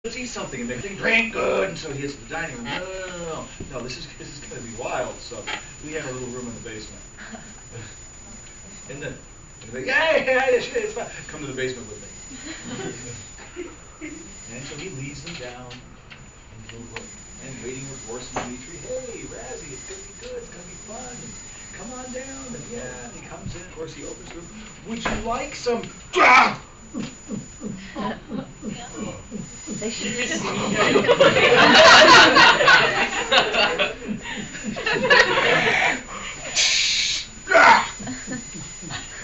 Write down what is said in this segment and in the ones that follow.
let's eat something, and they think drink good, and so he gets to the dining room. No, this is gonna be wild. So we have a little room in the basement, and then they it's fine. Come to the basement with me. And so he leads them down into the room, and waiting with Boris and Dimitri. Hey, Razzie, it's gonna be good. It's gonna be fun. And come on down. And yeah, he comes in. Of course, he opens the room. Would you like some? They should just I'm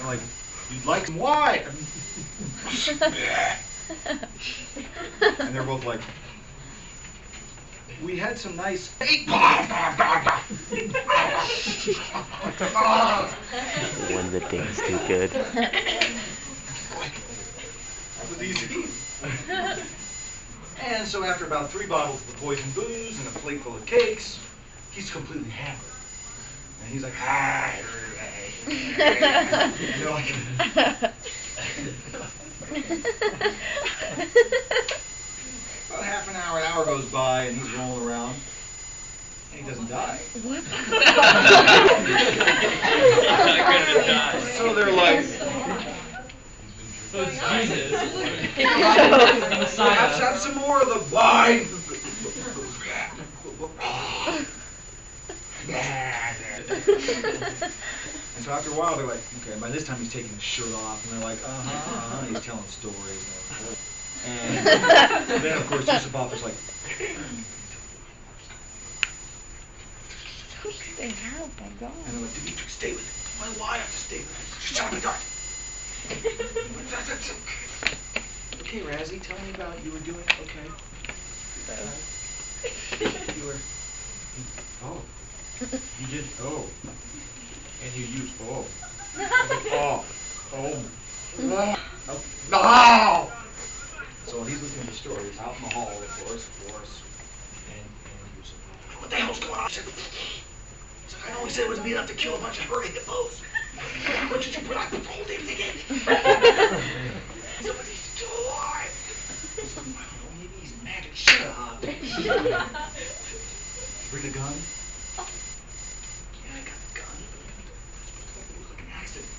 like, you'd like some wine? And they're both like, we had some nice. When the date's too good. That was easy. And so after about 3 bottles of the poison booze and a plate full of cakes, he's completely hammered. And he's like, hi. And they're like, about half an hour goes by, and he's rolling around, and he doesn't die. What? So they're like, So it's Jesus. perhaps have some more of the wine. And so after a while, they're like, okay, by this time he's taking his shirt off, and they're like, he's telling stories. And then, of course, Yusupov is like, Stay out, my God. and they're like, Dimitri, stay with him. Why I have to stay with him? Shut up, dark. Okay, Razzie, tell me about you were doing. Okay. You were. Oh. You did. Oh. And you used. Oh. Oh. Oh. No! So he's listening to stories out in the hall, of course, and Yusupov. What the hell's going on? He said, I know he said it was me enough to kill a bunch of herding hippos. What did you put? I put the whole damn thing in. Somebody's still alive. I don't know, maybe he's magic. Shut up. Bring the gun. Yeah, I got the gun. It was like an accident.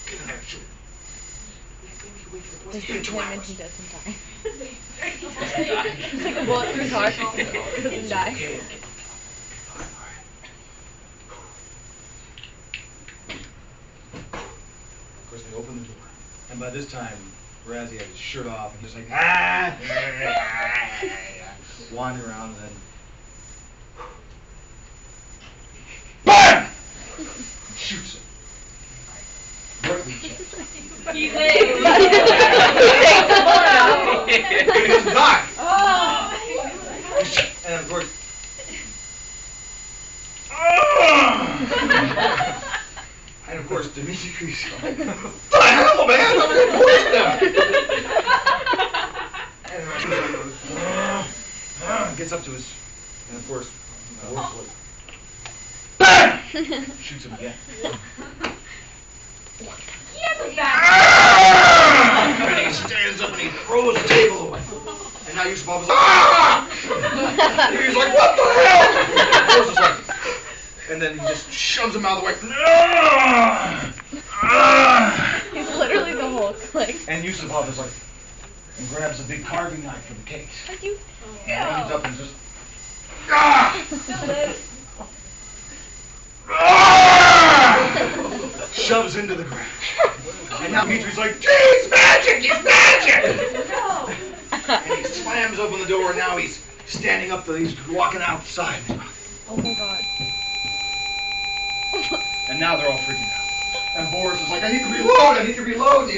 Get in there, shoot. They shoot him and he doesn't die. It's like a bullet through his heart. He doesn't die. Of course, they open the door. And by this time, Razzie had his shirt off and he's like, wandering around, and then BAM! Shoots him. Right in the chest. He lives. He doesn't die. Oh. And of course, and of course, Dimitri's like, what the hell, man? I'm gonna poison him. And Rasputin's gets up to his, and of course, BAM! Shoots him again. He has a back. And he stands up and he throws the table away. And now Yusupov is like, and he's like, what the hell? And Boris is like, and then he just shoves him out of the way. He's literally the Hulk. Like. And Yusupov is like, and grabs a big carving knife from the case. Are you? And he up and just, shoves into the ground. And now Dimitri's like, he's magic! He's magic! No. And he slams open the door, and now he's standing up, he's walking outside. Oh my God. And now they're all freaking out. And Boris is like, I need to reload, and he's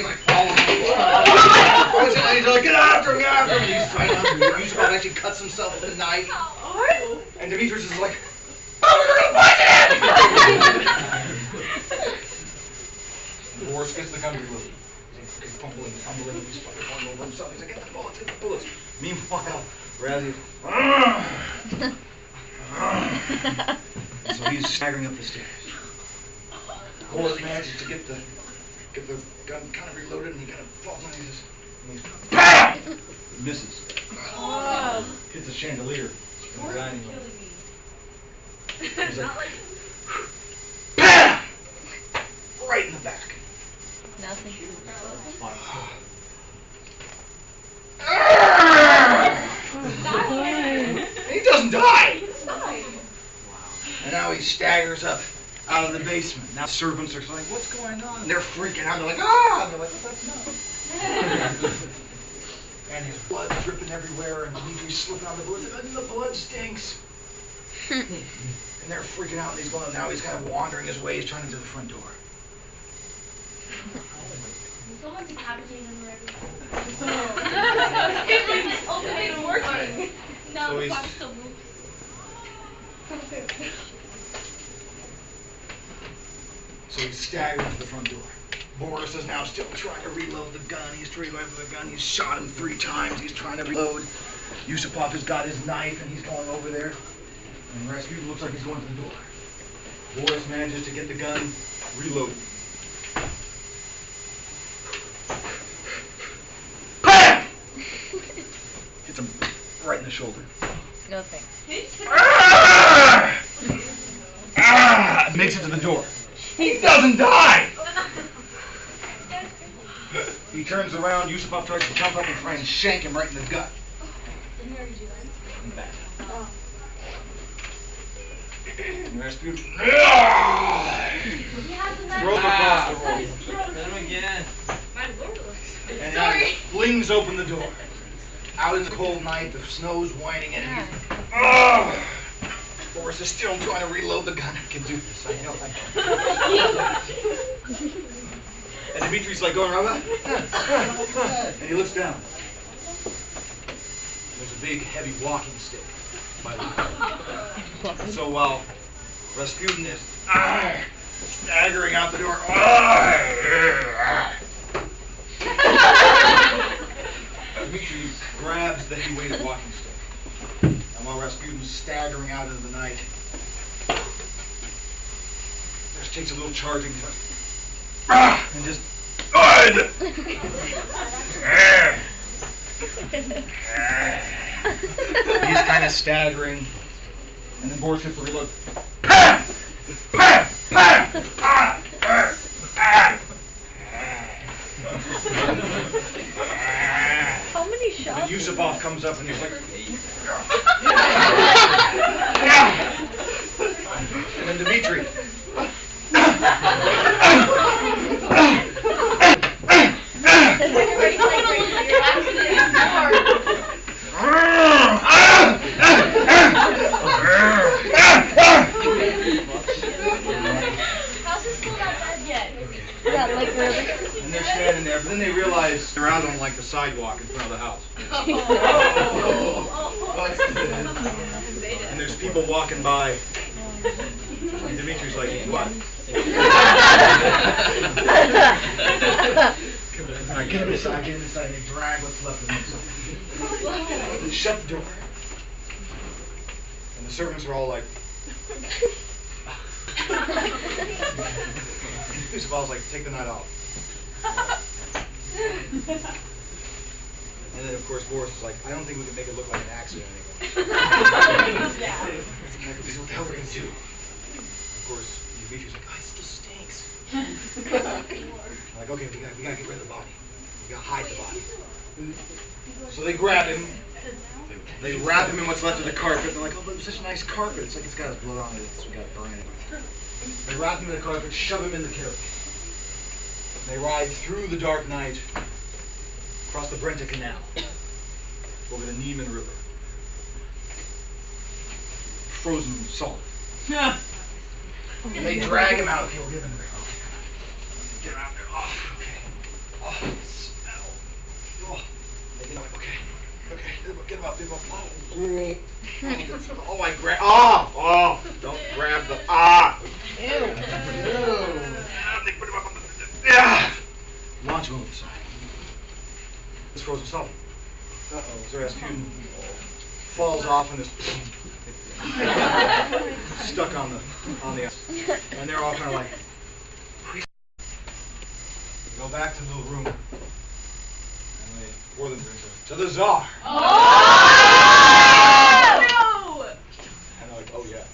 like, follows him. And he's like, get after him, get after him. And he's trying to, Yusupov actually cuts himself with a knife. And Dimitris is like, oh, we're gonna poison him! Boris gets the gun to reload. He's fumbling, he's fumbling over himself. He's like, get the bullets. Meanwhile, Razzie's, so he's staggering up the stairs. Boris manages to get the get the gun kind of reloaded, and he kind of falls on his. And he's BAM! Misses. Oh. Hits a chandelier in the dining room. He's like, BAM! Right in the back. Nothing. He doesn't die. And now he staggers up out of the basement. Now servants are like, what's going on? And they're freaking out. They're like, ah! And they're like, that's enough. And his blood's dripping everywhere, and Dimitri's slipping on the blood. And the blood stinks. And they're freaking out, and he's going. Now he's kind of wandering his way. He's trying to do the front door. Someone decapitated him already. It's opening working. No, So the he's- clock still moves. So he staggers to the front door. Boris is now still trying to reload the gun. He's reloading the gun. He's shot him 3 times. He's trying to reload. Yusupov has got his knife, and he's going over there. And Rasputin looks like he's going to the door. Boris manages to get the gun reloaded. BAM! Hits him right in the shoulder. No thanks. Makes it to the door. He doesn't die! He turns around, Yusupov tries to jump up and try and shank him right in the gut. And back. And Rasputin throws across the room. Hit him again. And now he flings open the door. Out in the cold night, the snow's whining in, and he's... Boris is still trying to reload the gun. I can do this, I know I can. And Dimitri's like going around, and he looks down. There's a big, heavy walking stick by the door. And so while Rasputin is staggering out the door, Dimitri grabs the heavy-weighted walking stick. And while Rasputin's staggering out into the night, just takes a little charging and just he's kind of staggering, and then Boris hits the reload. How many And shots? Yusupov comes up and he's like, and then Dimitri. How's this still not dead yet? Yeah, like really. And they're standing there, but then they realize they're out on like the sidewalk in front of the house. And there's people walking by. And Dimitri's like, what? Alright, get him inside, get him inside. And they drag what's left of him inside. They shut the door. And the servants are all like... Yusupal's like, take the night off. And then, of course, Boris is like, I don't think we can make it look like an accident anymore. Yeah. Like, this is what the hell we're going to do. Of course, Dimitri's like, oh, it still stinks. I'm like, okay, we gotta get rid of the body. We gotta hide the body. So they grab him. They wrap him in what's left of the carpet. They're like, oh, but it was such a nice carpet. It's like it's got his blood on it. So we gotta burn it. They wrap him in the carpet, shove him in the carriage. They ride through the dark night, across the Brenta Canal, over the Niemen River. Frozen solid. Yeah. And they drag him out. Okay, we'll get him there. Get him out there. Oh, okay. Oh, the smell. Oh, they get him. Okay. Get him up. Oh, I grab. Oh, don't grab the. Ew. They put him up on the. Yeah. Launch him over the side. It's frozen solid. Uh-oh. So Rasputin falls off and is stuck on the ice. And they're all kind of like, go back to the little room, and they pour them drinks to the Tsar. Oh! And they're like, oh yeah.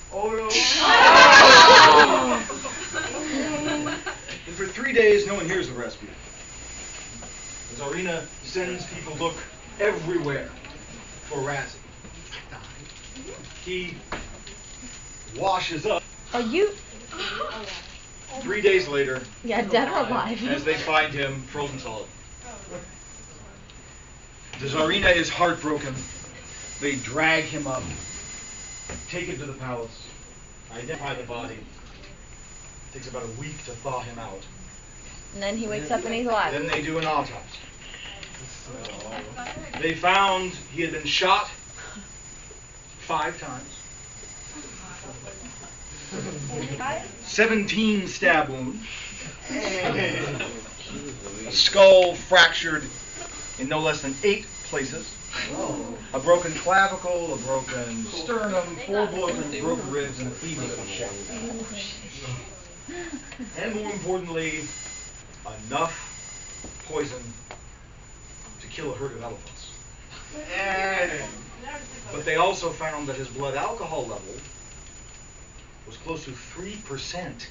And for 3 days, no one hears of Rasputin. The Tsarina sends people look everywhere for Razzie. He washes up. Are you? 3 days later, Yeah, dead or alive? as they find him frozen solid. The Tsarina is heartbroken. They drag him up, take him to the palace, identify the body. It takes about a week to thaw him out. And then he wakes up and he's alive. Then they do an autopsy. They found he had been shot 5 times. 17 stab wounds. A skull fractured in no less than 8 places. A broken clavicle, a broken sternum, 4 broken ribs, and a femur shaft. And more importantly, enough poison to kill a herd of elephants. But they also found that his blood alcohol level was close to 3%.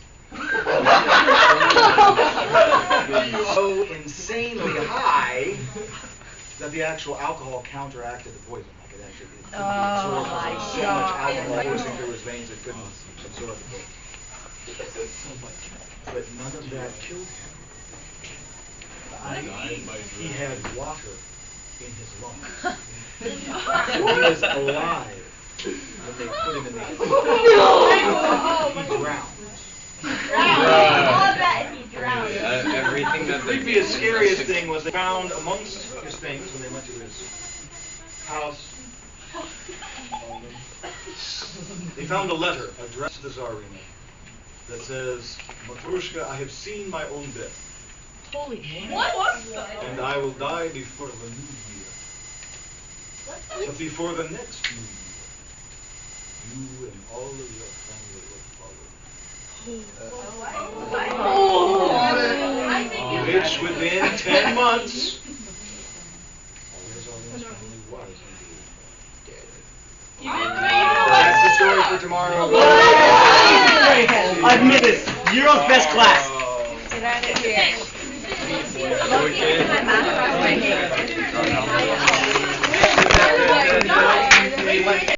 So insanely high that the actual alcohol counteracted the poison. Like it actually absorbed so much alcohol coursing through his veins it couldn't absorb the poison. But none of that killed him. He had water in his lungs. He was alive when they put him in the He drowned. Everything that The creepiest, scariest thing was they found amongst his things when they went to his house. They found a letter addressed to the Tsarina that says, "Matrushka, I have seen my own death. Holy shit. What? And I will die before the new year. But before the next new year, you and all of your family will follow. Which within 10 months, all his family was dead. That's the story for tomorrow. I've missed it. Euro's best class. Get out of here. Okay.